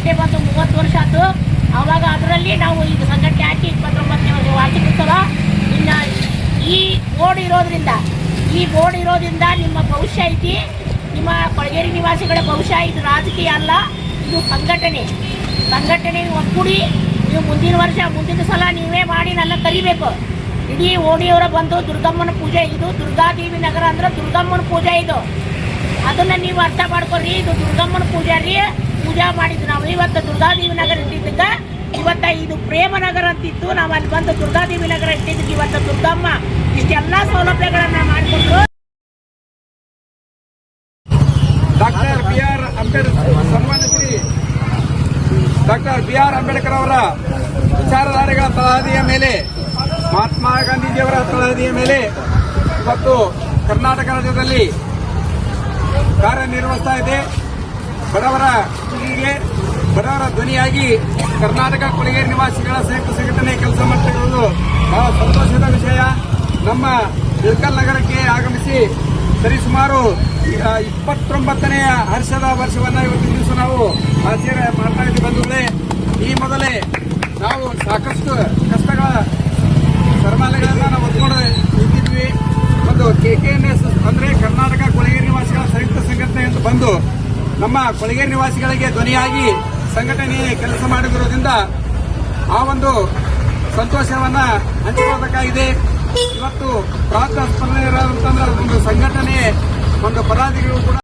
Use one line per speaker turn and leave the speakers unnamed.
ಸಂಘಟನೆ ಬಂದು 30 ವರ್ಷ ಆಯ್ತು. ಆವಾಗ ಅದರಲ್ಲಿ ನಾವು ಈಗ ಸಂಘಟನೆ ಹಾಕಿ 29ನೇ ವಾರ್ಷಿಕೋತ್ಸವ. ಇನ್ನು ಈ ಬೋರ್ಡ್ ಇರೋದ್ರಿಂದ ನಿಮ್ಮ ಭವಿಷ್ಯ ಐತಿ. ನಿಮ್ಮ ಕೊಳಗೇರಿ ನಿವಾಸಿಗಳ ಭವಿಷ್ಯ ಇದು ರಾಜಕೀಯ ಅಲ್ಲ, ಇದು ಸಂಘಟನೆ ಒಗ್ಗೂಡಿ ನೀವು ಮುಂದಿನ ಸಲ ನೀವೇ ಮಾಡಿ ನನ್ನ ಕರಿಬೇಕು. ಇಡೀ ಓಣಿಯವರ ಬಂದು ದುರ್ಗಮ್ಮನ ಪೂಜೆ, ಇದು ದುರ್ಗಾದೇವಿ ನಗರ ಅಂದ್ರೆ ದುರ್ಗಮ್ಮನ ಪೂಜೆ ಇದು. ಅದನ್ನ ನೀವು ಅರ್ಥ ಮಾಡ್ಕೊಳ್ರಿ. ಇದು ದುರ್ಗಮ್ಮನ ಪೂಜಾ ಮಾಡಿದ್ದು ನಾವು. ಇವತ್ತು ದುರ್ಗಾದೇವಿ ನಗರ ಇಟ್ಟಿದ್ದಕ್ಕ ಇವತ್ತ ಇದು ಪ್ರೇಮ ನಗರ ಅಂತಿತ್ತು. ನಾವು ಅಲ್ಲಿ ಬಂದು ದುರ್ಗಾದೇವಿ ನಗರ ಇಟ್ಟಿದ್ದಕ್ಕೆ ಇವತ್ತು ದುರ್ಗಮ್ಮ ಇಷ್ಟೆಲ್ಲ ಸೌಲಭ್ಯಗಳನ್ನ ಮಾಡಿಕೊಟ್ರು.
Doctor B R. ಅಂಬೇಡ್ಕರ್ ಅವರ ವಿಚಾರಧಾರೆಗಳ ತಳಹದಿಯ ಮೇಲೆ, ಮಹಾತ್ಮ ಗಾಂಧೀಜಿಯವರ ತಳಹದಿಯ ಮೇಲೆ ಇವತ್ತು ಕರ್ನಾಟಕ ರಾಜ್ಯದಲ್ಲಿ ಕಾರ್ಯನಿರ್ವಹಿಸ್ತಾ ಇದೆ. ಬಡವರ ಧ್ವನಿಯಾಗಿ ಕರ್ನಾಟಕ ಕೊಳಗೇರಿ ನಿವಾಸಿಗಳ ಸಂಯುಕ್ತ ಸಂಘಟನೆ ಕೆಲಸ ಮಾಡ್ತಿರುವುದು ಬಹಳ ಸಂತೋಷದ ವಿಷಯ. ನಮ್ಮ ಇಳಕಲ್ ನಗರಕ್ಕೆ ಆಗಮಿಸಿ ಸರಿಸುಮಾರು 29ನೇ ಹರ್ಷದ ವರ್ಷವನ್ನು ಇವತ್ತಿನ ದಿವಸ ನಾವು ಆಚರಣೆ ಮಾಡ್ತಾ ಇದ್ದೀವಿ ಬಂಧುಗಳೇ. ಈ ಮೊದಲೇ ನಾವು ಸಾಕಷ್ಟು ಕಷ್ಟಗಳ ಸರಮಾಲೆಗಳನ್ನ ನಾವು ಹೊತ್ಕೊಂಡು ನಿಂತಿದ್ವಿ. ಒಂದು KKNS ಅಂದ್ರೆ ಕರ್ನಾಟಕ ಕೊಳಗೇರಿ ನಿವಾಸಿಗಳ ಸಂಯುಕ್ತ ಸಂಘಟನೆ ಅಂತ ಬಂದು ನಮ್ಮ ಕೊಳಗೇರಿ ನಿವಾಸಿಗಳಿಗೆ ಧ್ವನಿಯಾಗಿ ಸಂಘಟನೆ ಕೆಲಸ ಮಾಡಿರುವುದರಿಂದ ಆ ಒಂದು ಸಂತೋಷವನ್ನ ಹಂಚಿಕೊಳ್ಳಬೇಕಾಗಿದೆ. ಇವತ್ತು ಪ್ರಾಂತ ಸ್ಪಂದನೆ ಇರುವಂತಂದ್ರೆ ಒಂದು ಸಂಘಟನೆ ಒಂದು ಪದಾಧಿಗಳು ಕೂಡ